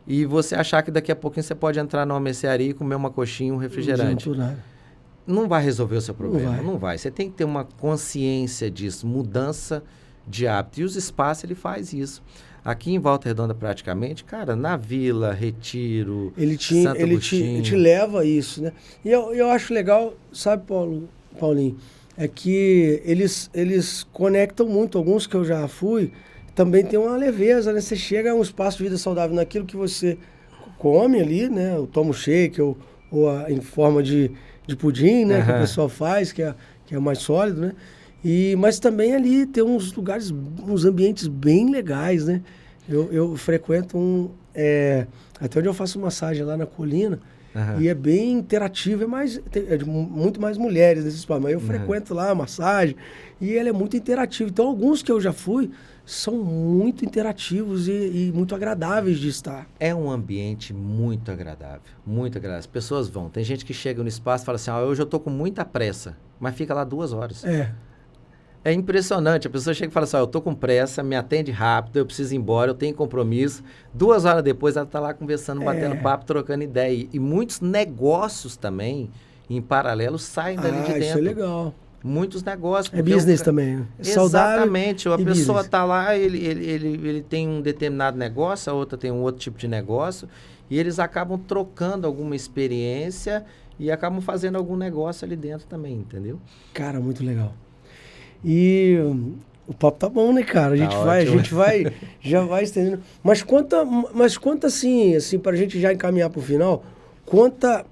e você achar que daqui a pouquinho você pode entrar numa mercearia e comer uma coxinha e um refrigerante. Não vai resolver o seu problema, não vai. Você tem que ter uma consciência disso, mudança de hábito. E os espaços, ele faz isso. Aqui em Volta Redonda, praticamente, cara, na Vila, Retiro, Santo Agostinho. Ele te leva a isso, né? E eu acho legal, sabe, Paulinho, é que eles conectam muito. Alguns que eu já fui, também tem uma leveza, né? Você chega a um espaço de vida saudável naquilo que você come ali, né? Eu tomo shake ou em forma de pudim, né? Que o pessoal faz, que é mais sólido, né? Mas também ali tem uns lugares, uns ambientes bem legais, né? Eu frequento até onde eu faço massagem lá na colina, e é bem interativo, é de muito mais mulheres nesse espaço, mas eu frequento lá a massagem, e ele é muito interativo. Então, alguns que eu já fui são muito interativos e muito agradáveis de estar. É um ambiente muito agradável, muito agradável. As pessoas vão. Tem gente que chega no espaço e fala assim, hoje eu tô com muita pressa, mas fica lá 2 horas. É impressionante. A pessoa chega e fala assim, eu tô com pressa, me atende rápido, eu preciso ir embora, eu tenho compromisso. 2 horas depois ela tá lá conversando, batendo papo, trocando ideia. E muitos negócios também, em paralelo, saem dali de dentro. Isso é legal. Muitos negócios. É business também. Exatamente. A pessoa business. está lá, ele tem um determinado negócio, a outra tem um outro tipo de negócio, e eles acabam trocando alguma experiência e acabam fazendo algum negócio ali dentro também, entendeu? Cara, muito legal. E o papo tá bom, né, cara? A gente vai já vai estendendo. Mas conta assim, pra gente já encaminhar pro final, conta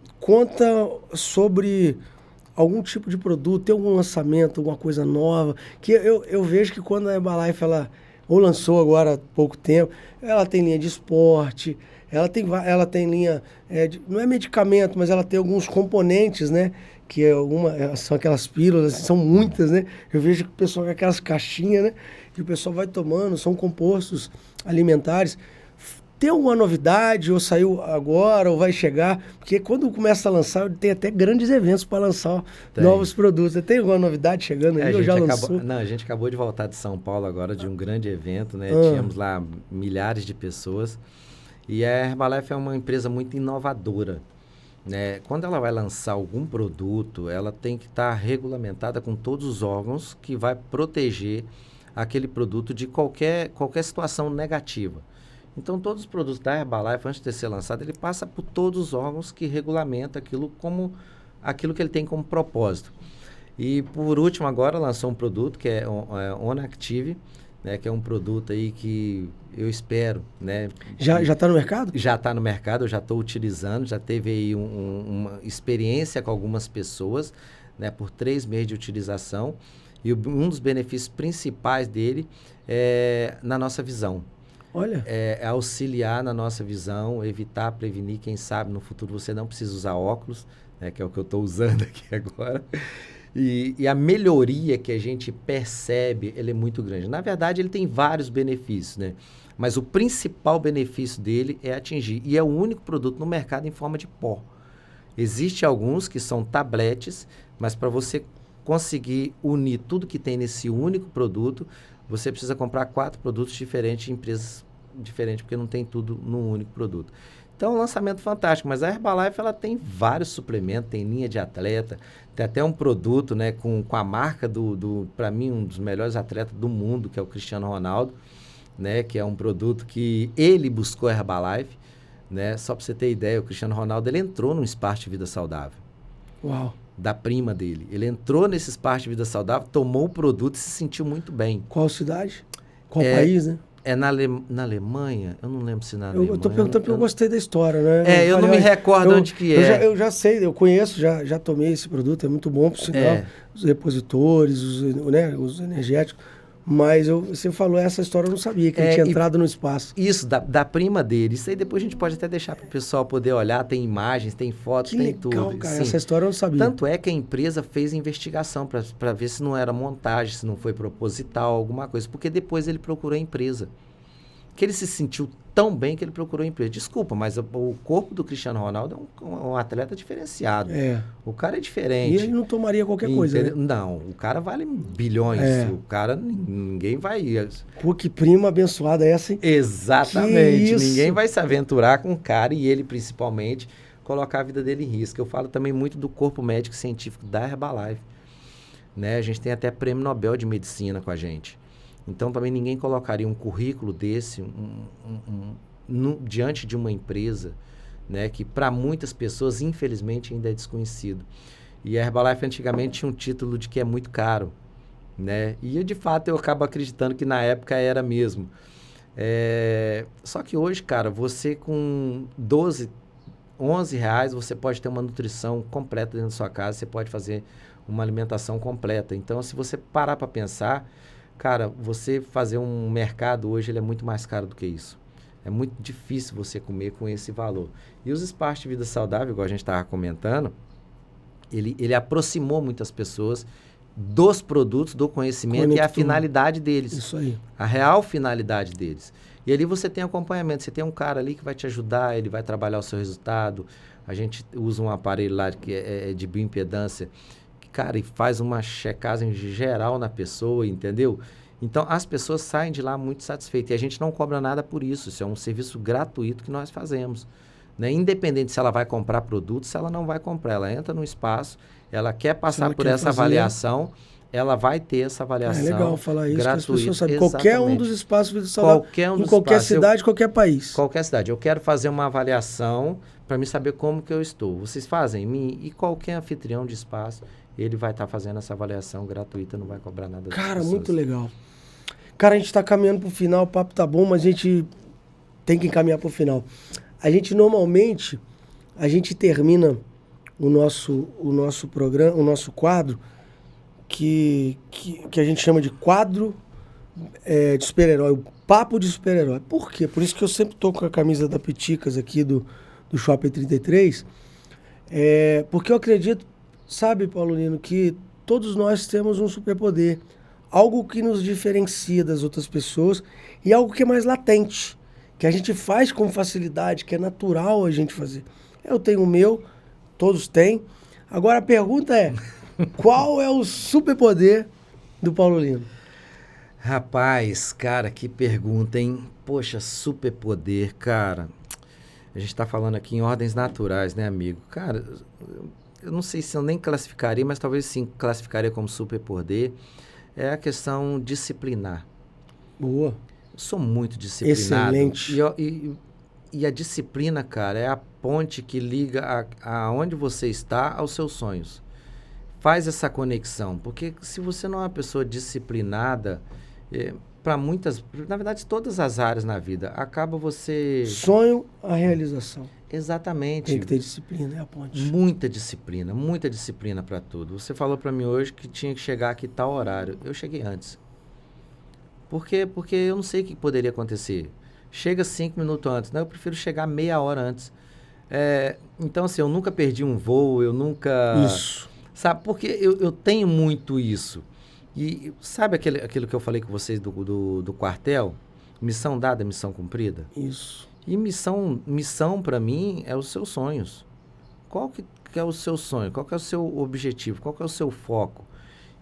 sobre algum tipo de produto, tem algum lançamento, alguma coisa nova, que eu vejo que quando a Herbalife, ela lançou agora há pouco tempo, ela tem linha de esporte, ela tem linha, não é medicamento, mas ela tem alguns componentes, né, que são aquelas pílulas, são muitas, né, eu vejo que o pessoal com aquelas caixinhas, né, que o pessoal vai tomando, são compostos alimentares. Tem alguma novidade, ou saiu agora, ou vai chegar? Porque quando começa a lançar, tem até grandes eventos para lançar novos produtos. Tem alguma novidade chegando aí, ou já lançou? A gente acabou de voltar de São Paulo agora, de um grande evento, né? Tínhamos lá milhares de pessoas. E a Herbalife é uma empresa muito inovadora, né? Quando ela vai lançar algum produto, ela tem que estar regulamentada com todos os órgãos que vai proteger aquele produto de qualquer situação negativa. Então, todos os produtos da Herbalife, antes de ser lançado, ele passa por todos os órgãos que regulamentam aquilo que ele tem como propósito. E, por último, agora lançou um produto que é OnActive, né, que é um produto aí que eu espero, né? Já está no mercado? Já está no mercado, eu já estou utilizando, já teve aí uma experiência com algumas pessoas, né, por 3 meses de utilização. E um dos benefícios principais dele é na nossa visão. Olha. É auxiliar na nossa visão, evitar, prevenir, quem sabe no futuro você não precisa usar óculos, né, que é o que eu estou usando aqui agora. E a melhoria que a gente percebe, ele é muito grande. Na verdade, ele tem vários benefícios, né? Mas o principal benefício dele é atingir. E é o único produto no mercado em forma de pó. Existem alguns que são tabletes, mas para você conseguir unir tudo que tem nesse único produto, você precisa comprar 4 produtos diferentes de empresas diferentes, porque não tem tudo num único produto. Então, é um lançamento fantástico, mas a Herbalife ela tem vários suplementos, tem linha de atleta, tem até um produto, né, com a marca para mim, um dos melhores atletas do mundo, que é o Cristiano Ronaldo, né, que é um produto que ele buscou a Herbalife, né? Só para você ter ideia, o Cristiano Ronaldo, ele entrou num espaço de vida saudável. Uau. Da prima dele. Ele entrou nesse espaço de vida saudável, tomou o produto e se sentiu muito bem. Qual cidade? Qual país, né? É na Alemanha? Eu não lembro se na Alemanha. Eu tô perguntando porque eu gostei da história, né? Eu não me recordo onde que é. Eu já sei, eu conheço, já tomei esse produto, é muito bom, por sinal. Os repositores, os energéticos. Mas você falou essa história, eu não sabia, que ele tinha entrado no espaço. Isso, da prima dele. Isso aí depois a gente pode até deixar para o pessoal poder olhar. Tem imagens, tem fotos, tem tudo. Que legal, cara. Essa história eu não sabia. Tanto é que a empresa fez investigação para ver se não era montagem, se não foi proposital, alguma coisa. Porque depois ele procurou a empresa. Que ele se sentiu tão bem que ele procurou a empresa. Desculpa, mas o corpo do Cristiano Ronaldo é um atleta diferenciado. O cara é diferente. E ele não tomaria qualquer coisa, né? Não, o cara vale bilhões. O cara, ninguém vai... Pô, que prima abençoada essa, hein? Exatamente. Ninguém vai se aventurar com o cara e ele, principalmente, colocar a vida dele em risco. Eu falo também muito do corpo médico científico da Herbalife. Né? A gente tem até prêmio Nobel de Medicina com a gente. Então, também ninguém colocaria um currículo desse diante de uma empresa, né, que para muitas pessoas, infelizmente, ainda é desconhecido. E a Herbalife antigamente tinha um título de que é muito caro, né? E, de fato, eu acabo acreditando que na época era mesmo. Só que hoje, cara, você com 12, 11 reais, você pode ter uma nutrição completa dentro da sua casa, você pode fazer uma alimentação completa. Então, se você parar para pensar... Cara, você fazer um mercado hoje, ele é muito mais caro do que isso. É muito difícil você comer com esse valor. E os espaços de vida saudável, igual a gente estava comentando, ele aproximou muitas pessoas dos produtos, do conhecimento e a finalidade deles. Isso aí. A real finalidade deles. E ali você tem acompanhamento. Você tem um cara ali que vai te ajudar, ele vai trabalhar o seu resultado. A gente usa um aparelho lá que é de bioimpedância, cara, e faz uma checagem geral na pessoa, entendeu? Então, as pessoas saem de lá muito satisfeitas. E a gente não cobra nada por isso. Isso é um serviço gratuito que nós fazemos. Né? Independente se ela vai comprar produto, se ela não vai comprar. Ela entra no espaço, ela quer passar por essa avaliação, ela vai ter essa avaliação gratuita. É legal falar isso, que as pessoas sabem. Qualquer um dos espaços de saúde, em qualquer espaços, cidade, qualquer país. Qualquer cidade. Eu quero fazer uma avaliação para me saber como que eu estou. Vocês fazem em mim? E qualquer anfitrião de espaço... ele vai estar fazendo essa avaliação gratuita, não vai cobrar nada. Cara, muito legal. Cara, a gente está caminhando para o final, o papo tá bom, mas a gente tem que encaminhar para o final. A gente, normalmente, termina o nosso programa, o nosso quadro, que a gente chama de quadro de super-herói, o papo de super-herói. Por quê? Por isso que eu sempre tô com a camisa da Piticas aqui do Shopping 33, porque eu acredito, sabe, Paulo Lino, que todos nós temos um superpoder, algo que nos diferencia das outras pessoas e algo que é mais latente, que a gente faz com facilidade, que é natural a gente fazer. Eu tenho o meu, todos têm. Agora a pergunta é, qual é o superpoder do Paulo Lino? Rapaz, cara, que pergunta, hein? Poxa, superpoder, cara. A gente tá falando aqui em ordens naturais, né, amigo? Cara... eu não sei se eu nem classificaria, mas talvez sim classificaria como superpoder, é a questão disciplinar. Boa. Eu sou muito disciplinado. Excelente. E a disciplina, cara, é a ponte que liga aonde você está aos seus sonhos. Faz essa conexão, porque se você não é uma pessoa disciplinada, para muitas, na verdade, todas as áreas na vida, acaba você... sonho a realização. Exatamente. Tem que ter disciplina, é a ponte. Muita disciplina para tudo. Você falou para mim hoje que tinha que chegar aqui tal horário. Eu cheguei antes. Por quê? Porque eu não sei o que poderia acontecer. Chega 5 minutos antes. Não, eu prefiro chegar meia hora antes. Então, assim, eu nunca perdi um voo, eu nunca... Isso. Sabe, porque eu tenho muito isso. E sabe aquilo que eu falei com vocês do quartel? Missão dada, missão cumprida? Isso. E missão para mim é os seus sonhos. Qual que é o seu sonho? Qual que é o seu objetivo? Qual que é o seu foco?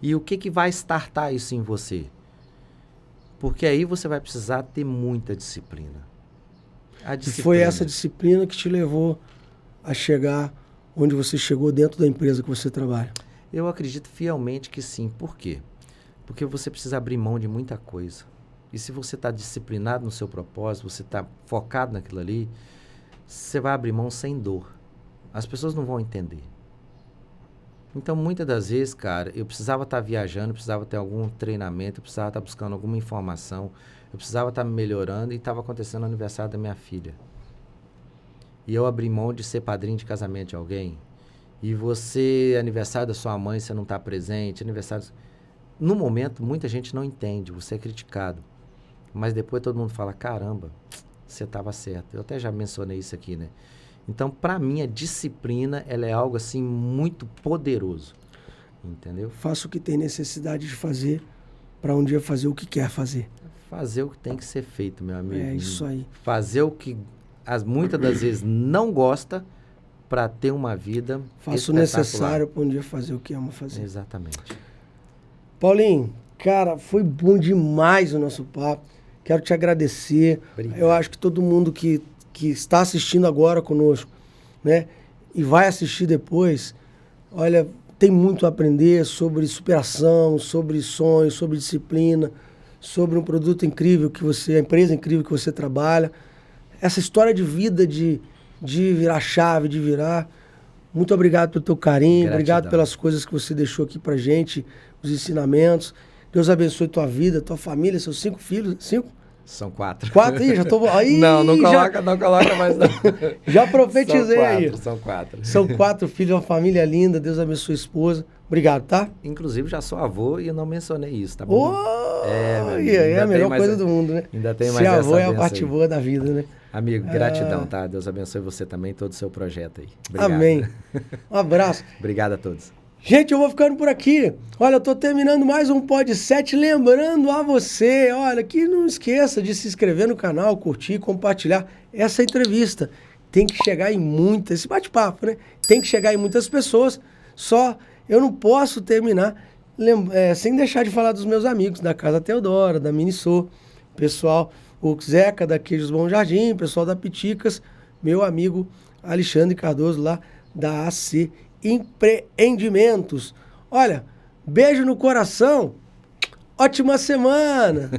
E o que vai startar isso em você? Porque aí você vai precisar ter muita disciplina. E foi essa disciplina que te levou a chegar onde você chegou dentro da empresa que você trabalha? Eu acredito fielmente que sim. Por quê? Porque você precisa abrir mão de muita coisa. E se você está disciplinado no seu propósito, você está focado naquilo ali, você vai abrir mão sem dor. As pessoas não vão entender. Então, muitas das vezes, cara, eu precisava estar viajando, eu precisava ter algum treinamento, eu precisava estar buscando alguma informação, eu precisava estar me melhorando e estava acontecendo o aniversário da minha filha. E eu abri mão de ser padrinho de casamento de alguém. E você, aniversário da sua mãe, você não está presente, aniversário... No momento, muita gente não entende, você é criticado. Mas depois todo mundo fala, caramba, você estava certo. Eu até já mencionei isso aqui, né? Então, para mim, a disciplina, ela é algo, assim, muito poderoso. Entendeu? Faça o que tem necessidade de fazer para um dia fazer o que quer fazer. Fazer o que tem que ser feito, meu amigo. É isso aí. Fazer o que muitas das vezes não gosta para ter uma vida Faça o necessário para um dia fazer o que ama fazer. Exatamente. Paulinho, cara, foi bom demais o nosso papo. Quero te agradecer. Obrigado. Eu acho que todo mundo que está assistindo agora conosco, né, e vai assistir depois, olha, tem muito a aprender sobre superação, sobre sonhos, sobre disciplina, sobre um produto incrível que você, a empresa incrível que você trabalha. Essa história de vida, de virar chave, de virar. Muito obrigado pelo teu carinho, Gratidão. Obrigado pelas coisas que você deixou aqui pra gente, os ensinamentos. Deus abençoe tua vida, tua família, seus 5 filhos. 5? São 4. 4? Ih, já tô... Aí, não coloca mais não. Já profetizei aí. São 4. São 4 filhos, uma família linda. Deus abençoe a esposa. Obrigado, tá? Inclusive, já sou avô e eu não mencionei isso, tá bom? Meu amigo, é a melhor coisa do mundo, né? Ainda tem mais Ser essa avô é a benção parte aí. boa da vida, né? Amigo, gratidão, tá? Deus abençoe você também, todo o seu projeto aí. Obrigado. Amém. Um abraço. Obrigado a todos. Gente, eu vou ficando por aqui. Olha, eu tô terminando mais um Pod 7, lembrando a você, olha, que não esqueça de se inscrever no canal, curtir, compartilhar essa entrevista. Tem que chegar em muitas, esse bate-papo, né? Tem que chegar em muitas pessoas, só eu não posso terminar sem deixar de falar dos meus amigos, da Casa Teodora, da Minissô, pessoal, o Zeca da Queijos Bom Jardim, pessoal da Piticas, meu amigo Alexandre Cardoso lá da AC Empreendimentos. Olha, beijo no coração, ótima semana!